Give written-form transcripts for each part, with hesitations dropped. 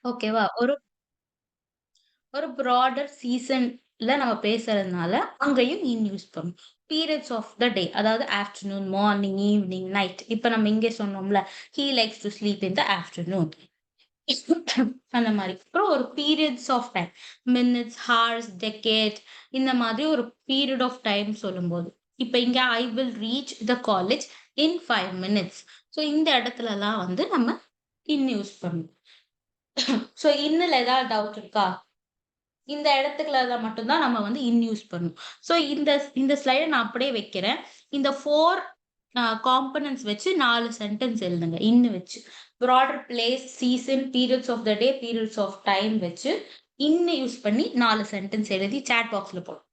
ஓகேவா? ஒரு ஒரு பிராடர் சீசன்ல நம்ம பேசுறதுனால, அங்கேயும் இன் யூஸ் பண்ணணும். பீரியட்ஸ் ஆஃப் த டே அதாவது ஆஃப்டர்நூன், மார்னிங், ஈவினிங், நைட். இப்ப நம்ம இங்கே சொன்னோம்ல, he likes to sleep in the afternoon. அந்த மாரி. அப்புறம் ஒரு periods of time. Minutes, hours, decade இந்த மாதிரி ஒரு பீரியட் ஆஃப் டைம் சொல்லும்போது. இப்ப இங்க I will reach the college in 5 minutes. So இந்த இடத்துலலாம் வந்து நம்ம இன் யூஸ் பண்ணணும். ஸோ இன்னுல ஏதாவது டவுட் இருக்கா? இந்த இடத்துக்குல மட்டும் தான் நம்ம வந்து இன் யூஸ் பண்ணணும். ஸோ இந்த ஸ்லைட நான் அப்படியே வைக்கிறேன். இந்த 4 காம்போனன்ட்ஸ் வச்சு 4 சென்டென்ஸ் எழுதுங்க. இன்னு வச்சு. Broader place, season, periods of the day, periods of time வச்சு, இன்னு யூஸ் பண்ணி 4 சென்டென்ஸ் எழுதி சாட் பாக்ஸ்ல போடுங்க.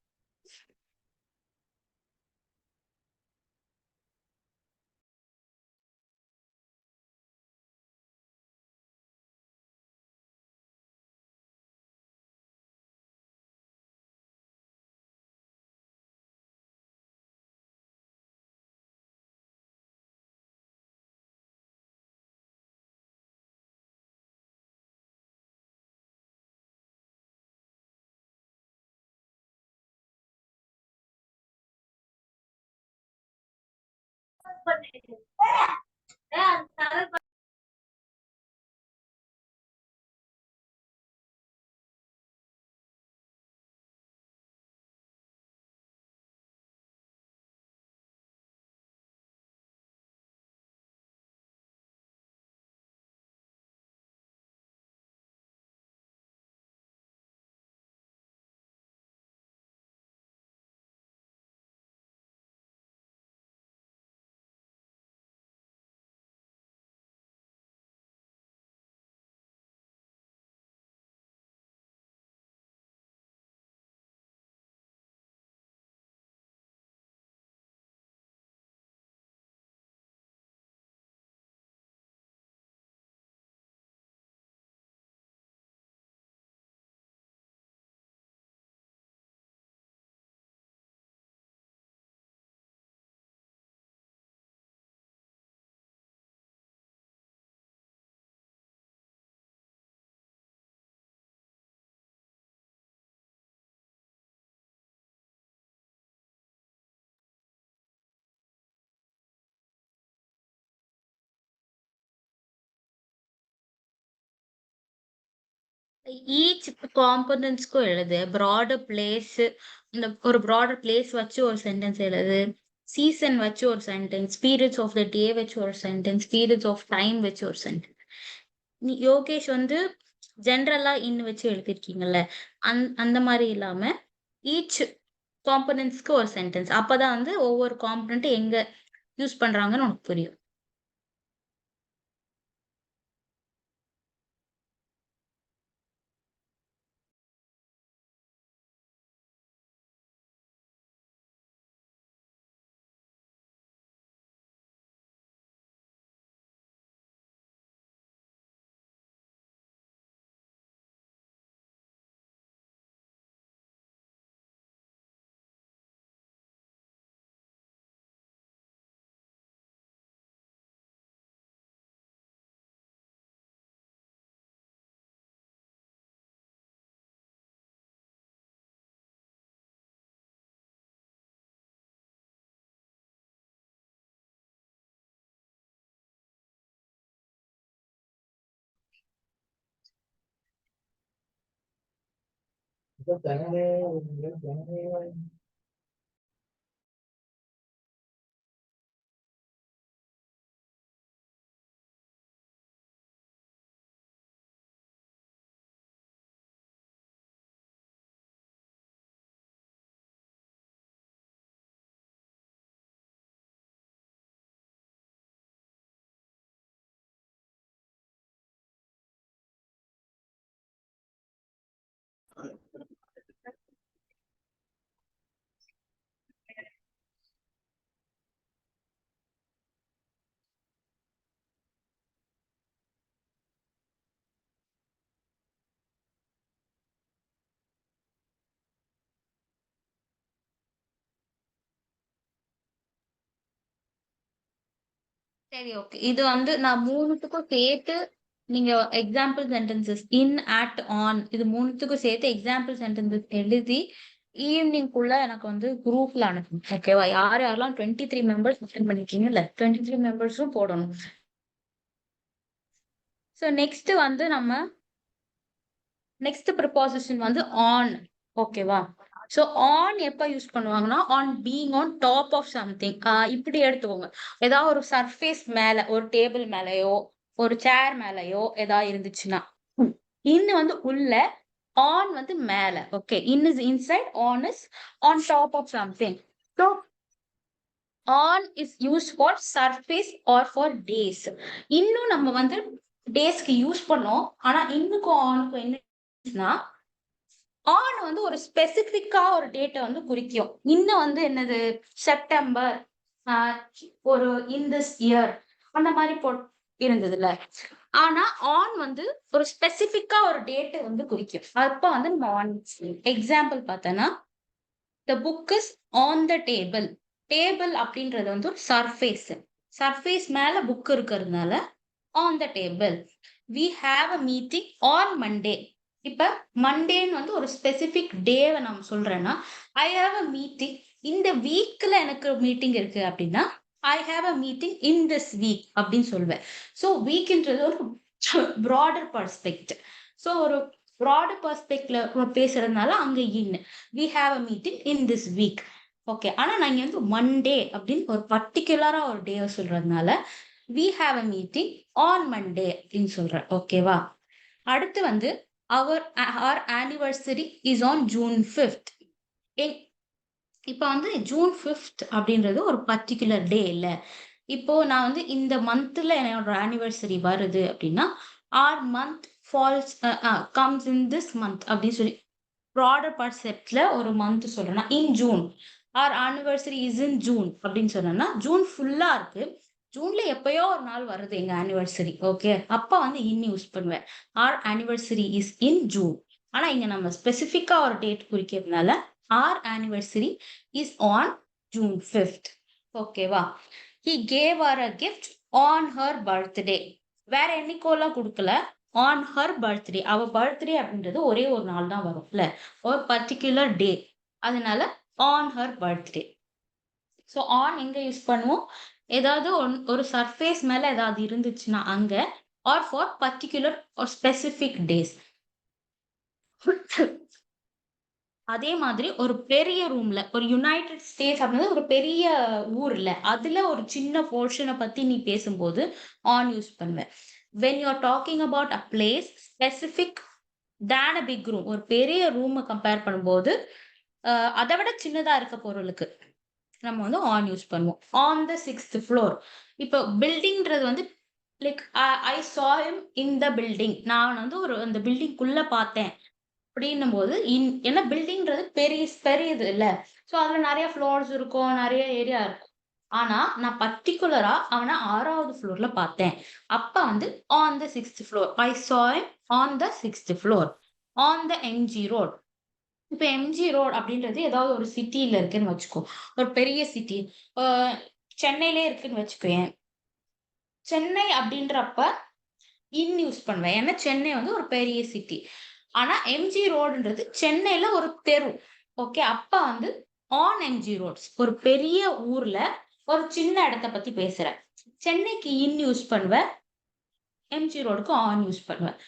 ஈச் காம்போனன்ட்ஸ்க்கும் எழுது. பிராடர் பிளேஸ் இந்த ஒரு பிராடர் பிளேஸ் வச்சு ஒரு சென்டென்ஸ் எழுது. சீசன் வச்சு ஒரு சென்டென்ஸ், பீரியட்ஸ் ஆஃப் த டே வச்சு ஒரு சென்டென்ஸ், பீரியட்ஸ் ஆஃப் டைம் வச்சு ஒரு சென்டென்ஸ். யோகேஷ் வந்து ஜெனரலா இன் வச்சு எழுதியிருக்கீங்கல்ல. அந்த மாரி இல்லாம ஈச் காம்போனன்ட்ஸ்க்கு ஒரு சென்டென்ஸ். அப்பதான் வந்து ஒவ்வொரு காம்போனன்ட் எங்க யூஸ் பண்றாங்கன்னு உனக்கு புரியும். சரி, ஓகே. இது வந்து நான் 3த்துக்கும் சேர்த்து நீங்க example sentences in, at, on இது 3த்துக்கும் சேர்த்து எக்ஸாம்பிள் சென்டென்சஸ் எழுதி ஈவினிங்குள்ள எனக்கு வந்து குரூப்ல அனுப்புங்க. ஓகேவா? யார் யாரெல்லாம் 23 மெம்பர்ஸ் அட்டென்ட் பண்ணிருக்கீங்கல்ல 23 மெம்பர்ஸும் போடணும். ஸோ நெக்ஸ்ட் வந்து நம்ம நெக்ஸ்ட் ப்ரிபாசிஷன் வந்து ஆன். ஓகேவா? ஸோ ஆன் எப்ப யூஸ் பண்ணுவாங்கன்னா on being on top of something. இப்படி எடுத்துக்கோங்க. ஏதாவது ஒரு சர்ஃபேஸ் மேல ஒரு டேபிள் மேலயோ ஒரு சேர் மேலயோ ஏதாவது இருந்துச்சுன்னா இன்னும் வந்து உள்ள, ஆன் வந்து மேல. Okay, in is inside, on is on top of something. So on is use for surface or for days. இன்னும் நம்ம வந்து டேஸ்க்கு யூஸ் பண்ணோம். ஆனா இன்னுக்கும் ஆனுக்கும் என்னன்னா ஆன் வந்து ஒரு ஸ்பெசிபிக்கா ஒரு டேட்டை வந்து குறிக்கும். இன்னும் வந்து என்னது செப்டம்பர், ஒரு இன் திஸ் இயர் அந்த மாதிரி இருந்ததுல. ஆனா ஆன் வந்து ஒரு ஸ்பெசிபிக்கா ஒரு டேட்டை வந்து குறிக்கும். அப்ப வந்து நம்ம ஆன் எக்ஸாம்பிள் பார்த்தோன்னா the book is on the table. Table அப்படின்றது வந்து ஒரு சர்ஃபேஸ். சர்ஃபேஸ் மேல புக் இருக்கிறதுனால on the table. We have a meeting on Monday. இப்ப மண்டேன்னு வந்து ஒரு ஸ்பெசிபிக் டேவை நம்ம சொல்றேன்னா ஐ ஹாவ் அ மீட்டிங் இந்த வீக்ல எனக்கு மீட்டிங் இருக்கு அப்படின்னா I have a meeting in this week அப்படின்னு சொல்லுவேன். ஸோ வீக்ன்றது ஒரு ப்ராடர் பர்ஸ்பெக்டிவ். ஸோ ஒரு ப்ராடர் பர்ஸ்பெக்ட்ல பேசுறதுனால அங்க in we have a meeting in this week. Okay, ஆனா நான் வந்து மண்டே அப்படின்னு ஒரு பர்டிகுலரா ஒரு டேவை சொல்றதுனால we have a meeting on Monday அப்படின்னு சொல்றேன். ஓகேவா? அடுத்து வந்து our anniversary is on June 5th. இப்போ வந்து ஜூன் 5th அப்படின்றது ஒரு பர்டிகுலர் டே இல்ல. இப்போ நான் வந்து இந்த மந்த்ல என்னோட ஆனிவர்சரி வருது அப்படின்னா our month falls comes in this month அப்படின்னு சொல்லி ப்ராடர் பர்செப்ட்ல ஒரு மந்த் சொல்றேன்னா in June our anniversary is in June அப்படின்னு சொன்னேன்னா ஜூன் ஃபுல்லா இருக்கு. ஜூன்ல எப்பயோ ஒரு நாள் வருது எங்க ஆனிவர்சரி. ஓகே, அப்ப வந்து இன் யூஸ் பண்ணுவேன். Our anniversary is in June. ஆனா இங்க நம்ம ஸ்பெசிபிக்கா ஒரு டேட் குறிக்கிறதுனால our anniversary is on June 5th. ஓகேவா? He gave her a gift on her birthday. வேற என்னைக்கோலாம் கொடுக்கல, ஆன் ஹர் பர்த்டே. அவ பர்த்டே அப்படின்றது ஒரே ஒரு நாள் தான் வரும்ல, ஒரு பர்டிகுலர் டே. அதனால on her birthday. So on எங்க யூஸ் பண்ணுவோம்? ஏதாவது ஒரு சர்ஃபேஸ் மேல ஏதாவது இருந்துச்சுன்னா அங்க, ஆர் ஃபார் பர்டிகுலர் ஒரு ஸ்பெசிபிக் டேஸ். அதே மாதிரி ஒரு பெரிய ரூம்ல ஒரு யுனைடெட் ஸ்டேட்ஸ் அப்படின்றது ஒரு பெரிய ஊர்ல அதுல ஒரு சின்ன போர்ஷனை பத்தி நீ பேசும்போது ஆன் யூஸ் பண்ணுவேன். When you are talking about a place specific than a big room, ஒரு பெரிய ரூமை கம்பேர் பண்ணும்போது அதை விட சின்னதா இருக்க பொருளுக்கு நம்ம வந்து ஆன் யூஸ் பண்ணுவோம். On the 6th floor. இப்போ பில்டிங்ன்றது வந்து like I saw him in the building. நான் வந்து ஒரு அந்த பில்டிங்குள்ள பார்த்தேன் அப்படின்னும் போது ஏன்னா பில்டிங்ன்றது பெரியது இல்ல. ஸோ அதுல நிறைய ஃப்ளோர்ஸ் இருக்கும், நிறைய ஏரியா இருக்கும். ஆனா நான் பர்டிகுலரா அவனை 6வது ஃப்ளோர்ல பார்த்தேன். அப்ப வந்து on the 6th floor. I saw him on the 6th floor. On the MG road. இப்ப எம்ஜி ரோட் அப்படின்றது ஏதாவது ஒரு சிட்டில இருக்குன்னு வச்சுக்கோ. ஒரு பெரிய சிட்டி சென்னையிலே இருக்குன்னு வச்சுக்கோயேன். சென்னை அப்படின்றப்ப இன் யூஸ் பண்ணுவேன். ஏன்னா சென்னை வந்து ஒரு பெரிய சிட்டி. ஆனா எம்ஜி ரோடுன்றது சென்னையில ஒரு தெரு. ஓகே, அப்ப வந்து ஆன் எம்ஜி ரோட்ஸ் ஒரு பெரிய ஊர்ல ஒரு சின்ன இடத்த பத்தி பேசுறேன். சென்னைக்கு இன் யூஸ் பண்ணுவேன், எம்ஜி ரோடுக்கு ஆன் யூஸ் பண்ணுவேன்.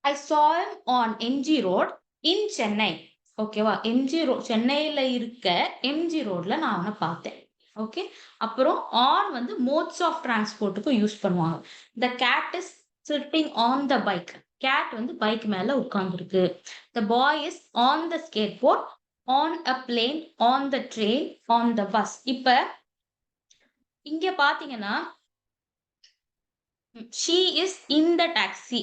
I saw him on MG road in Chennai. ஓகேவா? எம்ஜி ரோட் சென்னையில இருக்க எம்ஜி ரோட்ல நான் அவனை பார்த்தேன். ஓகே, அப்புறம் ஆன் வந்து மோட்ஸ் ஆஃப் டிரான்ஸ்போர்ட்டுக்கு யூஸ் பண்ணுவாங்க. The cat is sitting on the bike. Cat வந்து பைக் மேல உட்கார்ந்துருக்கு. The boy is on the skateboard, on a plane, on the train, on the bus. இப்ப இங்க பாத்தீங்கன்னா she is in the taxi.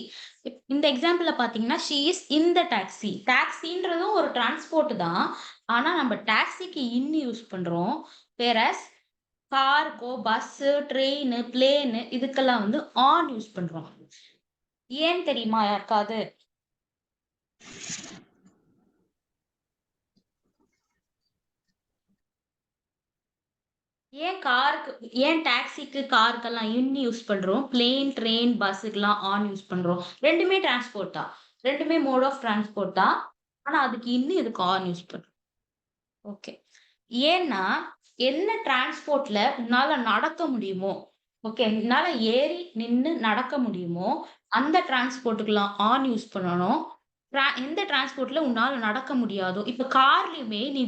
இந்த எக்ஸாம்பிள்ல பாத்தீங்கன்னா she is in the taxi. டாக்ஸின்றதும் ஒரு டிரான்ஸ்போர்ட் தான். ஆனா நம்ம டாக்ஸிக்கு இன் யூஸ் பண்றோம். வேறஸ் காருக்கோ பஸ் ட்ரெயின் பிளேன் இதுக்கெல்லாம் வந்து ஆன் யூஸ் பண்றோம். ஏன் தெரியுமா யாருக்காவது? ஏன் டாக்ஸிக்கு, காருக்கெல்லாம் யூஸ் பண்றோம்? பிளேன், ட்ரெயின், பஸ்ஸுக்குலாம் யூஸ் பண்றோம். 2மே டிரான்ஸ்போர்ட் தான். 2மே மோட் ஆஃப் டிரான்ஸ்போர்ட் தான். ஆனா அதுக்கு இதுக்கு யூஸ் பண்றோம். ஓகே. ஏன்னா, என்ன டிரான்ஸ்போர்ட்ல உன்னால நடக்க முடியுமோ, ஓகே. உன்னால ஏறி, நின்னு நடக்க முடியுமோ, அந்த டிரான்ஸ்போர்ட்டுக்குலாம் யூஸ் பண்ணணும். எந்த டிரான்ஸ்போர்ட்ல உன்னால நடக்க முடியாதோ, இப்ப கார்லயுமே நீ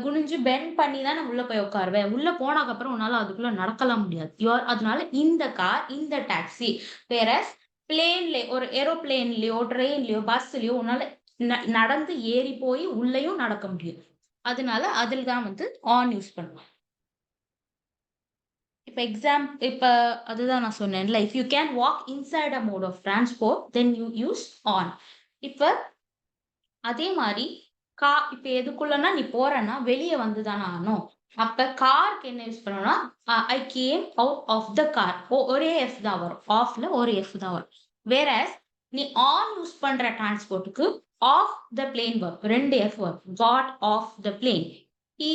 குனிஞ்சு பெண்ட் பண்ணி தானே உள்ள போய் உட்காருவ. உள்ள போனதுக்கப்புறம் உன்னால அதுக்குள்ள நடக்கலாம் முடியாது. அதனால இந்த கார், இந்த டாக்ஸி. வேறஸ் ஒரு ஏரோப்ளேன்லயோ, ட்ரெயின்லயோ, பஸ்லயோ உன்னால நடந்து ஏறி போய் உள்ளயும் நடக்க முடியும். அதனால அதில தான் யூஸ் பண்ணுவேன். இப்ப அதுதான் நான் சொன்னேன்ல. If you can walk inside a mode of transport, then you use on. இப்ப அதே மாரி இப்ப எதுக்குள்ளனா நீ போறன்னா, வெளிய வந்து தான ஆகணும். அப்ப காருக்கு என்ன யூஸ் பண்ணணும்னா, I came out of the car. ஒரே எஃப் தான் வரும். ஆஃப்ல ஒரு எஃப் தான் வரும். வேறஸ் நீ ஆன் யூஸ் பண்ற டிரான்ஸ்போர்ட்க்கு ஆஃப் த பிளேன் வரும். 2 எஃப் வரும். Got off the plane. He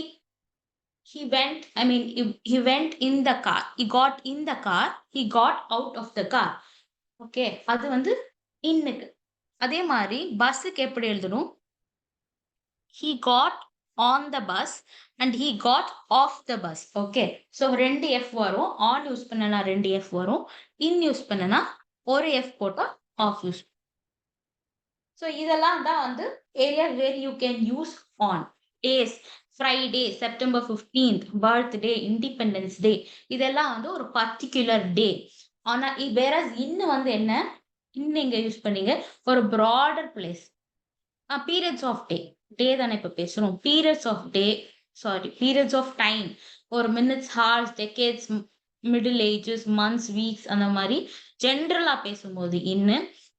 he went I mean he went in the car. He got in the car. He got out of the car. Okay. அது இன்னுக்கு. அதே மாரி பஸ்ஸுக்கு எப்படி எழுதணும்? He got on the bus and he got off the bus. Okay. So 2 F வரும். On use பண்ணனா 2 F வரும். In யூஸ் பண்ணனா ஒரு F போட்டா off யூஸ். So இதெல்லாம் தான் area where you can use on. Days, Friday, September 15th, birthday, Independence Day. இதெல்லாம் ஒரு particular day. ஆனா whereas என்ன? எங்க யூஸ் பண்ணீங்க? ஒரு broader place. Periods of day. Day தானே இப்ப பேசுறோம். Periods of time. ஒரு minutes, hours, decades, middle ages, months, weeks அந்த மாரி ஜெனரலா பேசும்போது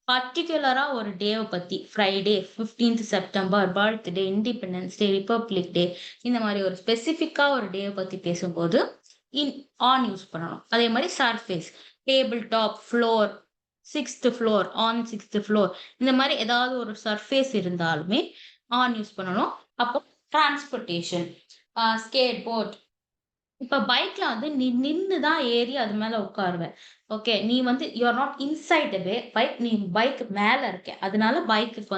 பர்ட்டிகுலரா ஒரு டேவ பத்தி Friday, 15th September, birthday, Independence Day, Republic Day இந்த மாரி ஒரு ஸ்பெசிஃபிக்கா ஒரு டேவ பத்தி பேசும்போது ஆன் யூஸ் பண்ணணும். அதே மாரி surface, table top, floor, 6th floor, on 6th floor இந்த மாரி ஏதாவது ஒரு சர்ஃபேஸ் இருந்தாலுமே ஆன் யூஸ் பண்ணணும். அப்போ டிரான்ஸ்போர்ட்டேஷன், ஸ்கேட் போர்ட். இப்ப பைக்ல நீ நின்னு தான் ஏறி அது மேல உட்காருவ. ஓகே. நீ you are not inside the bike. நீ பைக் மேல இருக்க. அதனால பைக்குக்கு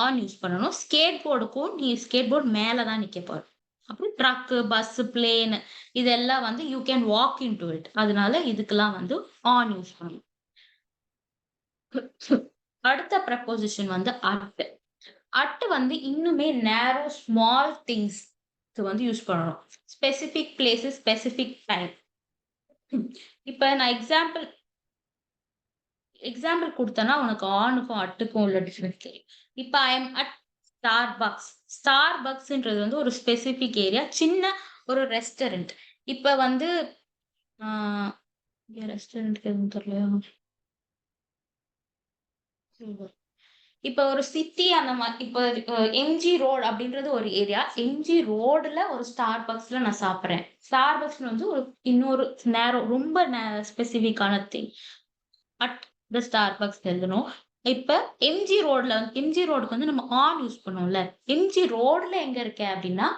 ஆன் யூஸ் பண்ணணும். ஸ்கேட் போர்டுக்கும் நீ ஸ்கேட் போர்ட் மேல தான் நிக்க போற. அப்புறம் ட்ரக், பஸ், பிளேன் இதெல்லாம் you can walk into it. அதனால இதுக்கெல்லாம் ஆன் யூஸ் பண்ணணும். அடுத்த ப்ரப்போசிஷன் அட். அட் இன்னுமே நேரோ ஸ்மால் திங்ஸ் யூஸ் பண்ணணும். Specific places, specific time. இப்ப நான் எக்ஸாம்பிள் குடுத்தேன்னா உனக்கு ஆனுக்கும் அட்டுக்கும் உள்ள டிஃபரன்ஸ் தெரியும். இப்ப ஐ அம் அட் ஸ்டார்பக்ஸ். ஸ்டார்பக்ஸ்ன்றது ஒரு ஸ்பெசிபிக் ஏரியா. சின்ன ஒரு ரெஸ்டாரண்ட். இப்ப ஆ ரெஸ்டாரண்ட்க்கு எதுவும் தெரியலையா? இப்ப ஒரு சிட்டி அந்த மாரி இப்ப எம்ஜி ரோட் அப்படின்றது ஒரு ஏரியா. எம்ஜி ரோடுல ஒரு ஸ்டார்பக்ஸ்ல நான் சாப்பிடுறேன். ஸ்டார்பக்ஸ் ஒரு இன்னொரு ரொம்ப ஸ்பெசிஃபிக்கான திங். அட் த ஸ்டார்பக்ஸ் எழுதணும். இப்ப எம்ஜி ரோடுக்கு நம்ம ஆன் யூஸ் பண்ணுவோம்ல. எம்ஜி ரோடுல எங்க இருக்க அப்படின்னா,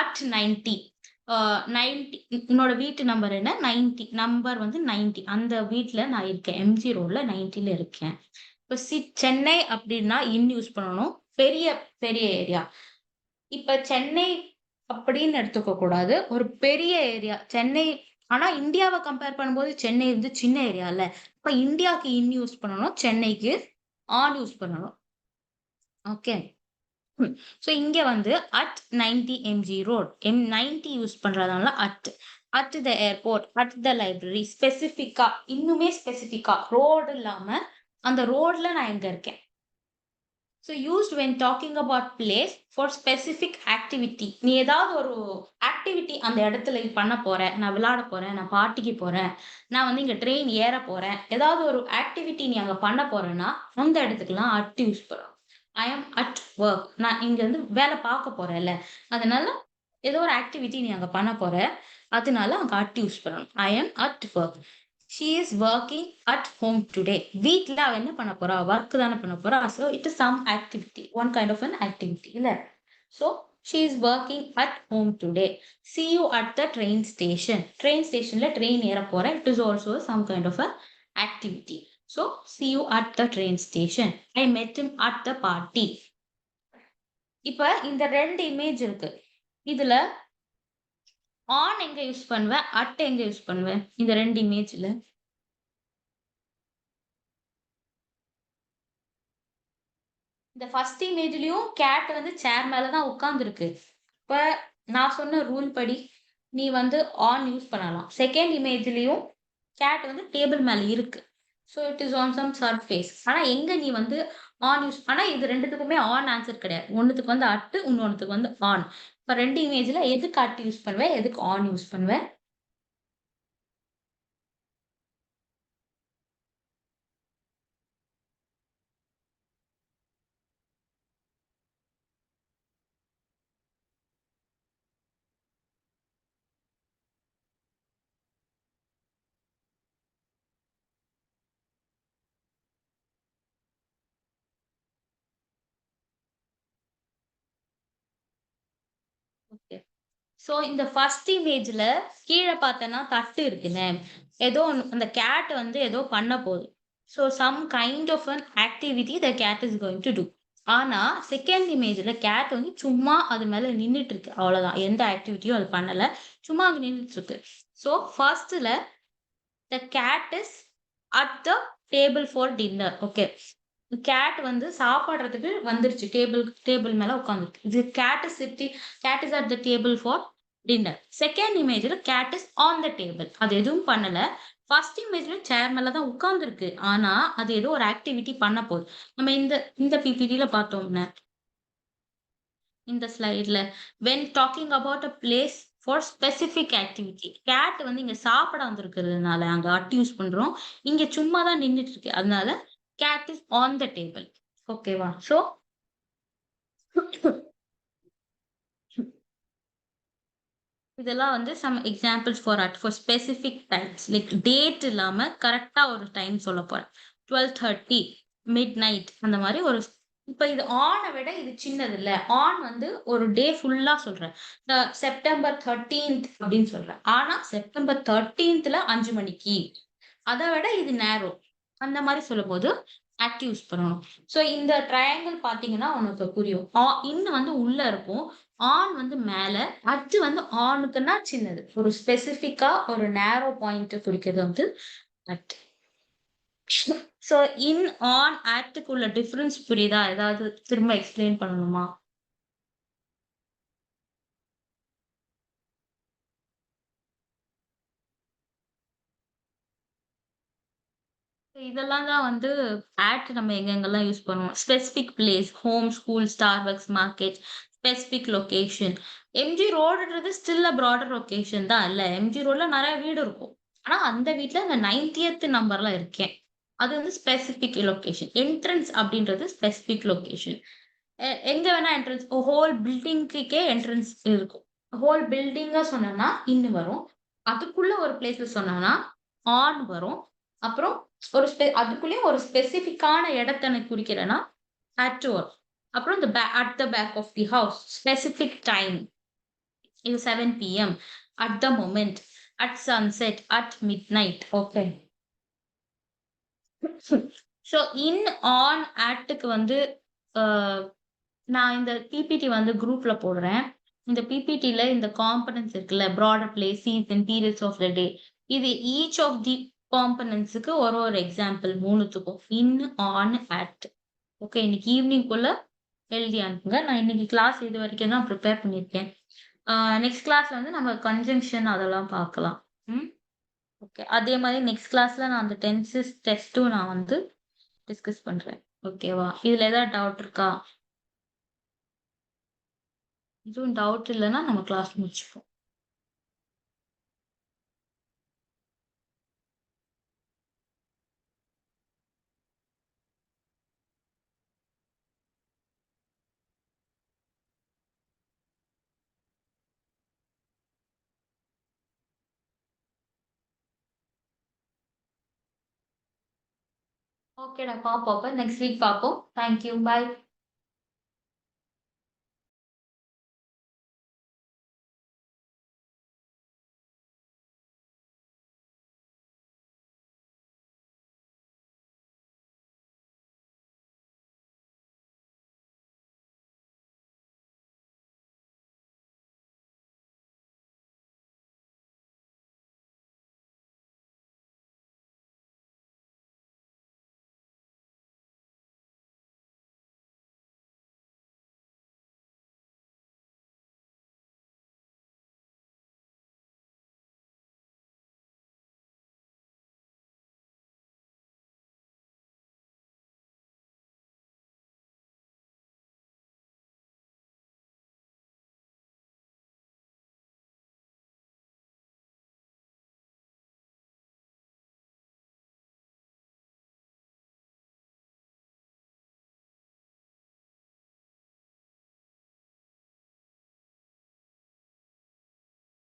அட் 90. 90 உன்னோட வீட்டு நம்பர் என்ன? 90. நம்பர் 90. அந்த வீட்ல நான் இருக்கேன். எம்ஜி ரோட்ல 90ல இருக்கேன். இப்ப சென்னை அப்படின்னா யூஸ் பண்ணணும். பெரிய பெரிய ஏரியா. இப்ப சென்னை அப்படின்னு எடுத்துக்க கூடாது. ஒரு பெரிய ஏரியா. சென்னை ஆனா இந்தியாவ கம்பேர் பண்ணும்போது சென்னை சின்ன ஏரியா இல்ல. இப்ப இந்தியாக்கு யூஸ் பண்ணணும். சென்னைக்கு ஆன் யூஸ் பண்ணணும். ஓகே. சோ இங்க அட் 90 எம்ஜி ரோட். 90 யூஸ் பண்றதுனால at the airport, at the library ஸ்பெசிஃபிக்கா இன்னுமே ஸ்பெசிஃபிக்கா ரோடு இல்லாம அந்த ரோட்ல நான் எங்க இருக்கேன். So used when talking about place for specific activity. நீ ஏதாவது ஒரு ஆக்டிவிட்டி அந்த இடத்துல பண்ண போறேன். நான் விளையாட போறேன். நான் பார்ட்டிக்கு போறேன். நான் இங்க ட்ரெயின் ஏற போறேன். ஏதாவது ஒரு ஆக்டிவிட்டி நீ அங்க பண்ண போறேன்னா, அந்த இடத்துக்குலாம் அட் யூஸ் பண்ணணும். I am at work. நான் இங்க வேலை பார்க்க போறேன்ல. அதனால ஏதோ ஒரு ஆக்டிவிட்டி நீ அங்க பண்ண போற. அதனால அங்க அட் யூஸ் பண்ணணும். I am at work. She is working at home today. வீட்ல அவ என்ன பண்ண போறா? ஒர்க் தானே பண்ண போறா. So it is some activity. One kind of an activity. இல்ல? So She is working at home today. See you at the train station. Train stationல train ஏற போறேன். It is also some kind of a activity. So see you at the train station. I met him at the party. இப்ப இந்த ரெண்டு image இருக்கு. இதுல on எங்க use பண்ணுவேன், at எங்க யூஸ் பண்ணுவேன்? இந்த ரெண்டு இமேஜ்ல. இந்த ஃபர்ஸ்ட் இமேஜ்லயும் கேட் வந்து சேர் மேல தான் உட்கார்ந்திருக்கு. இப்ப நான் சொன்ன ரூல் படி நீ வந்து ஆன் யூஸ் பண்ணலாம். செகண்ட் இமேஜ்லயும் கேட் வந்து டேபிள் மேல இருக்கு. So it is on some surface. ஆனா எங்க நீ வந்து ஆன் யூஸ் ஆனா இது ரெண்டுத்துக்குமே ஆன் ஆன்சர் கிடையாது. ஒண்ணுத்துக்கு வந்து அட், இன்னொன்னுத்துக்கு வந்து ஆன். இப்ப ரெண்டு இமேஜ்ல எதுக்கு அட் யூஸ் பண்ணுவேன், எதுக்கு ஆன் யூஸ் பண்ணுவேன்? ஓகே. சோ இந்த ஃபர்ஸ்ட் இமேஜ்ல கீழ பார்த்தேன்னா தட்டு இருக்குல்ல. ஏதோ ஒண்ணு அந்த கேட் வந்து ஏதோ பண்ண போகுது. So some kind of an activity the cat is going to do. ஆனா செகண்ட் இமேஜ்ல கேட் வந்து சும்மா அது மேல நின்னுட்டு இருக்கு. அவ்வளவுதான். எந்த ஆக்டிவிட்டியும் அது பண்ணல. சும்மா அங்க நின்னுட்டு இருக்கு. சோ ஃபர்ஸ்ட்ல the cat is at the table for dinner. Okay. Cat வந்து சாப்பிடுறதுக்கு வந்துருச்சு. டேபிள் மேல உட்கார்ந்துருக்கு. இது cat is at the table for dinner. Second இமேஜ்ல cat is on the table. அது எதுவும் பண்ணல. ஃபர்ஸ்ட் இமேஜ்ல சேர் மேல தான் உட்கார்ந்துருக்கு. ஆனா அது ஏதோ ஒரு ஆக்டிவிட்டி பண்ண போகுது. நம்ம இந்த இந்த பிபிடில பார்த்தோம்ல. இந்த ஸ்லைட்ல when talking about a place for specific activity. Cat வந்து இங்க சாப்பிட வந்திருக்கிறதுனால அங்க அட் யூஸ் பண்றோம். இங்க சும்மா தான் நின்னுட்டு இருக்கு. அதனால cat is on the table. ஓகேவா? சோ இதெல்லாம் வந்து some examples for specific times. Like date இல்லாம கரெக்ட்டா ஒரு டைம் சொல்லப் போறேன். 12:30 மிட்நைட் அந்த மாரி ஒரு இப்ப இது ஆன விட இது சின்னது இல்ல. ஆன் வந்து ஒரு டே ஃபுல்லா சொல்றேன். செப்டம்பர் 13th அப்படின்னு சொல்றேன். ஆனா செப்டம்பர் 13த்ல 5 மணிக்கு. அத விட இது நேரோ. அந்த மாரி சொல்லும்போது அட் யூஸ் பண்ணணும். சோ இந்த ட்ரையாங்கிள் பார்த்தீங்கன்னா உனக்கு புரியும். இன் வந்து உள்ள இருக்கும். ஆன் வந்து மேல, அட் வந்து ஆனுக்குன்னா சின்னது. ஒரு ஸ்பெசிஃபிக்கா ஒரு நேரோ பாயிண்ட் குறிக்கிறது வந்து அட். சோ இன், ஆன், அட்க்கு உள்ள டிஃபரன்ஸ் புரியுதா? ஏதாவது திரும்ப எக்ஸ்பிளைன் பண்ணணுமா? இதெல்லாம் தான் வந்து ஆட் நம்ம எங்கெங்கெல்லாம் யூஸ் பண்ணுவோம். Specific place, home, school, Starbucks, market, specific location. MG ரோடுன்றது ஸ்டில் அ பிராடர் லொகேஷன் தான் இல்ல. எம்ஜி ரோட்ல நெறைய வீடு இருக்கும். ஆனா அந்த வீட்ல இந்த 90த் நம்பர்ல இருக்கேன். அது வந்து ஸ்பெசிஃபிக் லொகேஷன். என்ட்ரன்ஸ் அப்படின்றது ஸ்பெசிஃபிக் லொகேஷன். எங்க வேணா என்ட்ரன்ஸ் ஹோல் பில்டிங்க்குக்கே என்ட்ரன்ஸ் இருக்கும். ஹோல் பில்டிங்கா சொன்னோம்னா இன் வரும். அதுக்குள்ள ஒரு பிளேஸ்ல சொன்னோம்னா ஆன் வரும். அப்புறம் அதுக்குள்ளேயும் ஒரு ஸ்பெசிஃபிக்கான இடத்த எனக்கு குறிக்கிறேன்னா அட் வரும். அப்புறம் இந்த at the back of the house specific time. இது 7 PM. At the moment. At sunset. At midnight. Okay. So in, on, அட்க்கு வந்து அ நான் இந்த பிபிடி வந்து குரூப்ல போடுறேன். இந்த பிபிடில இந்த காம்போனன்ட்ஸ் இருக்குல்ல, broader place, season, periods of the day. இது ஈச் ஆஃப் தி காம்போனன்ட்ஸ்க்கு ஒரு ஒரு எக்ஸாம்பிள் 3த்துக்கும். In, on, at. ஓகே. இன்னைக்கு ஈவினிங்குள்ள எழுதி அனுப்புங்க. நான் இன்னைக்கு கிளாஸ் இது வரைக்கும் தான் ப்ரிப்பேர் பண்ணியிருக்கேன். நெக்ஸ்ட் கிளாஸ்ல வந்து நம்ம கன்ஜங்ஷன் அதெல்லாம் பார்க்கலாம். ம். ஓகே. அதே மாரி நெக்ஸ்ட் கிளாஸ்ல நான் அந்த டென்சஸ் டெஸ்ட்டும் நான் வந்து டிஸ்கஸ் பண்றேன். ஓகேவா? இதுல ஏதாவது டவுட் இருக்கா? எதுவும் டவுட் இல்லன்னா நம்ம கிளாஸ் முடிச்சுப்போம். ஓகேடா, பார்ப்போம். அப்ப நெக்ஸ்ட் வீக் பார்ப்போம். Thank you. பாய்.